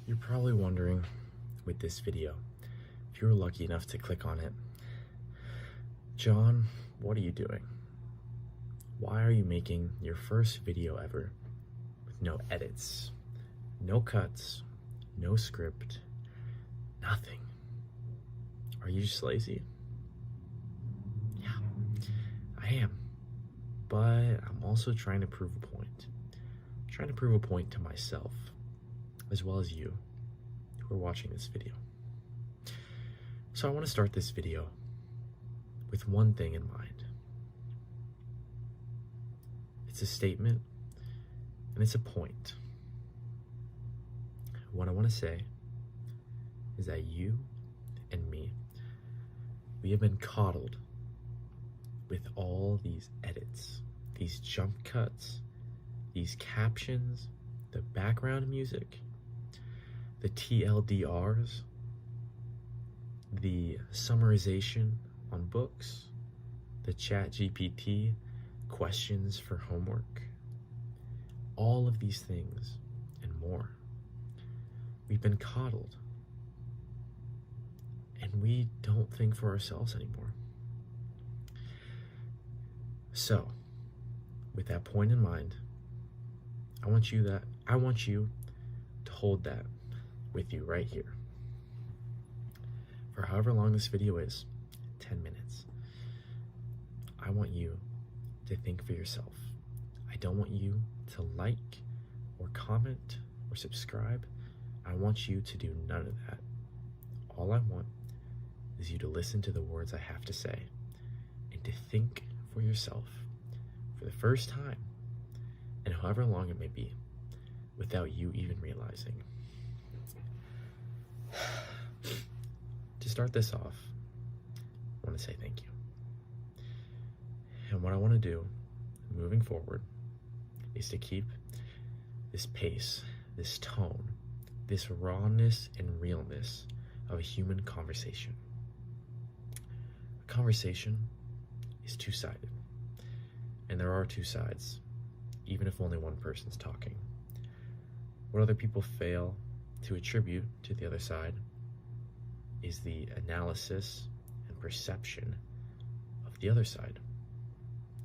You're probably wondering with this video, if you were lucky enough to click on it, John, what are you doing? Why are you making your first video ever with no edits, no cuts, no script, nothing? Are you just lazy? Yeah, I am. But I'm also trying to prove a point. I'm trying to prove a point to myself, as well as you who are watching this video. So I want to start this video with one thing in mind. It's a statement and it's a point. What I want to say is that you and me, we have been coddled with all these edits, these jump cuts, these captions, the background music, the TLDRs, the summarization on books, the ChatGPT questions for homework, all of these things and more. We've been coddled, and we don't think for ourselves anymore. So, with that point in mind, I want you to hold that with you right here. For however long this video is, 10 minutes. I want you to think for yourself. I don't want you to like or comment or subscribe. I want you to do none of that. All I want is you to listen to the words I have to say and to think for yourself for the first time, and however long it may be, without you even realizing. To start this off, I want to say thank you. And what I want to do moving forward is to keep this pace, this tone, this rawness and realness of a human conversation. A conversation is two-sided, and there are two sides, even if only one person's talking. What other people fail to attribute to the other side is the analysis and perception of the other side.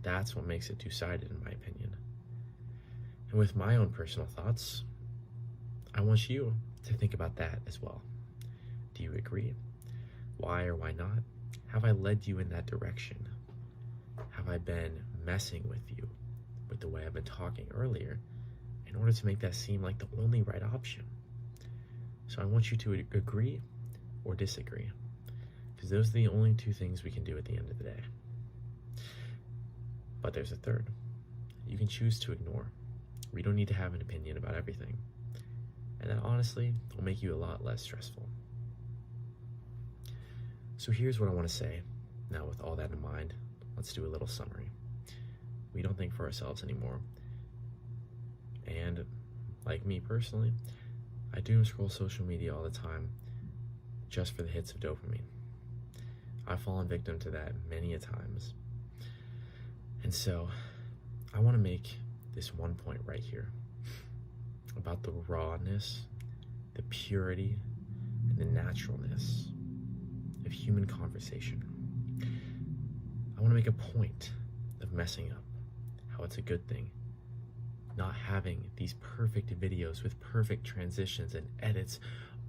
That's what makes it two-sided, in my opinion. And with my own personal thoughts, I want you to think about that as well. Do you agree? Why or why not? Have I led you in that direction? Have I been messing with you with the way I've been talking earlier in order to make that seem like the only right option? So I want you to agree or disagree, because those are the only two things we can do at the end of the day. But there's a third. You can choose to ignore. We don't need to have an opinion about everything. And that honestly will make you a lot less stressful. So here's what I want to say. Now with all that in mind, let's do a little summary. We don't think for ourselves anymore. And like me personally, I doom scroll social media all the time just for the hits of dopamine. I've fallen victim to that many a times. And so I want to make this one point right here about the rawness, the purity, and the naturalness of human conversation. I want to make a point of messing up, how it's a good thing. Not having these perfect videos with perfect transitions and edits.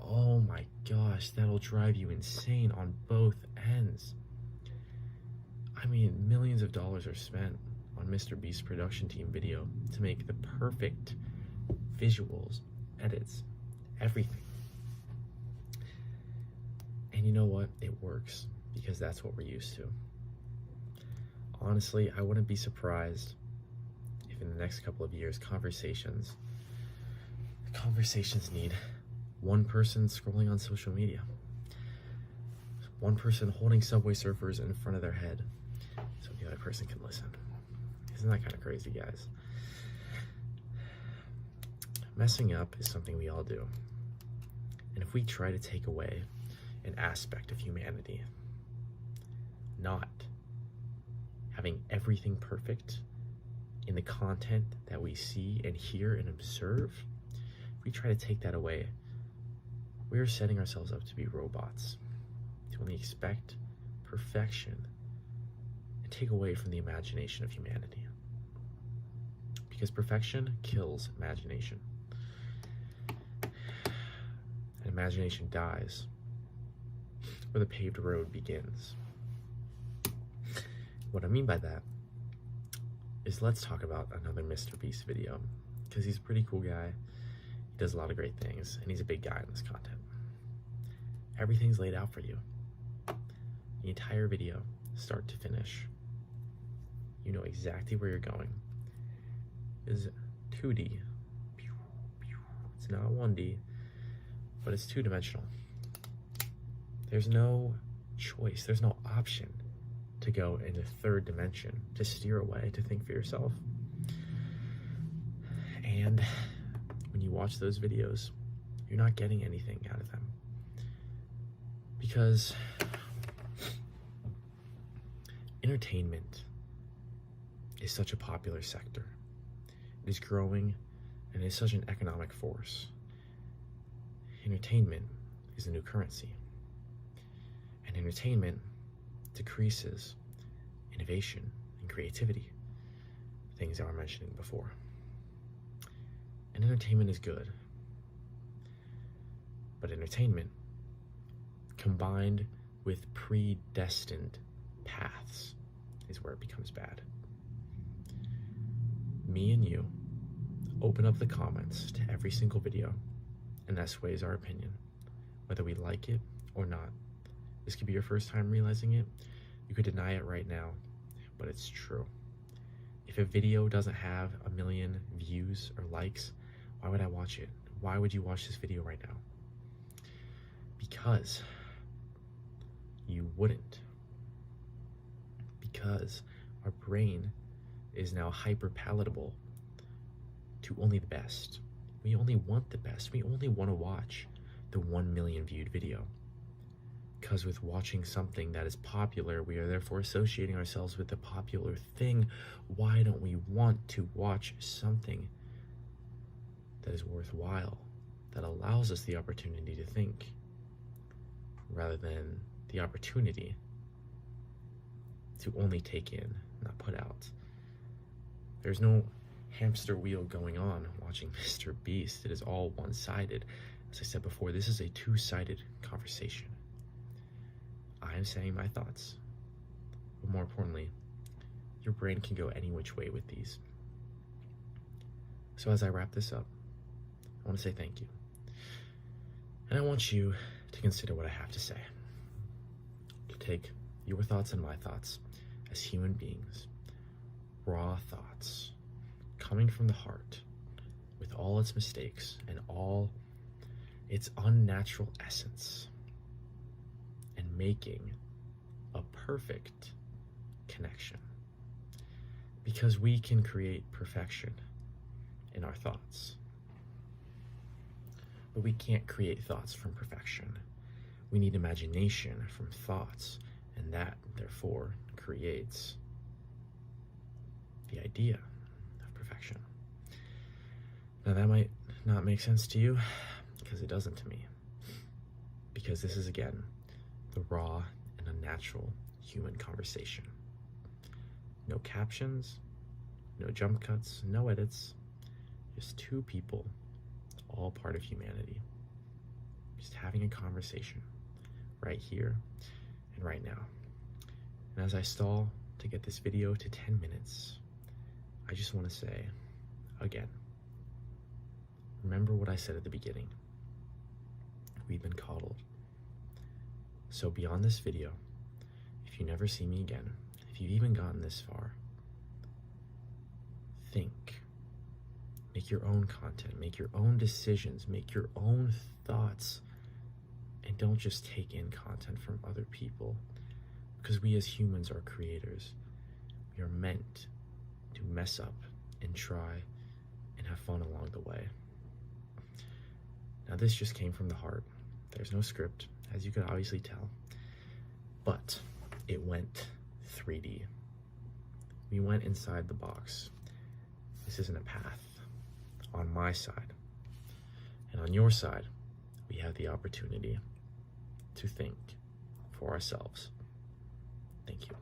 Oh my gosh, that'll drive you insane on both ends. I mean, millions of dollars are spent on Mr. Beast's production team video to make the perfect visuals, edits, everything. And you know what? It works because that's what we're used to. Honestly, I wouldn't be surprised if in the next couple of years conversations need one person scrolling on social media, one person holding Subway Surfers in front of their head so the other person can listen. Isn't that kind of crazy, guys? Messing up is something we all do. And if we try to take away an aspect of humanity, not having everything perfect in the content that we see and hear and observe, if we try to take that away, we are setting ourselves up to be robots, to only expect perfection and take away from the imagination of humanity. Because perfection kills imagination. And imagination dies where the paved road begins. What I mean by that is, let's talk about another Mr. Beast video, because he's a pretty cool guy. He does a lot of great things, and he's a big guy in this content. Everything's laid out for you. The entire video, start to finish. You know exactly where you're going. It's 2D. It's not 1D, but it's two-dimensional. There's no choice, there's no option to go in the third dimension, to steer away, to think for yourself. And when you watch those videos, you're not getting anything out of them. Because entertainment is such a popular sector. It is growing, and it is such an economic force. Entertainment is the new currency. And entertainment decreases innovation and creativity, things I was mentioning before. And entertainment is good. But entertainment, combined with predestined paths, is where it becomes bad. Me and you open up the comments to every single video, and that sways our opinion, whether we like it or not. This could be your first time realizing it. You could deny it right now, but it's true. If a video doesn't have 1 million views or likes, why would I watch it? Why would you watch this video right now? Because you wouldn't. Because our brain is now hyper palatable to only the best. We only want the best. We only want to watch the 1 million viewed video. Because with watching something that is popular, we are therefore associating ourselves with the popular thing. Why don't we want to watch something that is worthwhile, that allows us the opportunity to think, rather than the opportunity to only take in, not put out? There's no hamster wheel going on watching Mr. Beast. It is all one-sided. As I said before, this is a two-sided conversation. I am saying my thoughts, but more importantly, your brain can go any which way with these. So as I wrap this up, I want to say thank you. And I want you to consider what I have to say. To take your thoughts and my thoughts as human beings, raw thoughts, coming from the heart, with all its mistakes and all its unnatural essence, and making a perfect connection. Because we can create perfection in our thoughts. But we can't create thoughts from perfection. We need imagination from thoughts, and that, therefore, creates the idea of perfection. Now, that might not make sense to you, because it doesn't to me. Because this is, again, the raw and unnatural human conversation. No captions, no jump cuts, no edits, just two people, all part of humanity, just having a conversation right here and right now. And as I stall to get this video to 10 minutes, I just want to say, again, remember what I said at the beginning. We've been coddled. So beyond this video, if you never see me again, if you've even gotten this far, think. Make your own content, make your own decisions, make your own thoughts, and don't just take in content from other people, because we as humans are creators. We are meant to mess up and try and have fun along the way. Now, this just came from the heart. There's no script, as you could obviously tell, but it went 3D. We went inside the box. This isn't a path. On my side and on your side, we have the opportunity to think for ourselves. Thank you.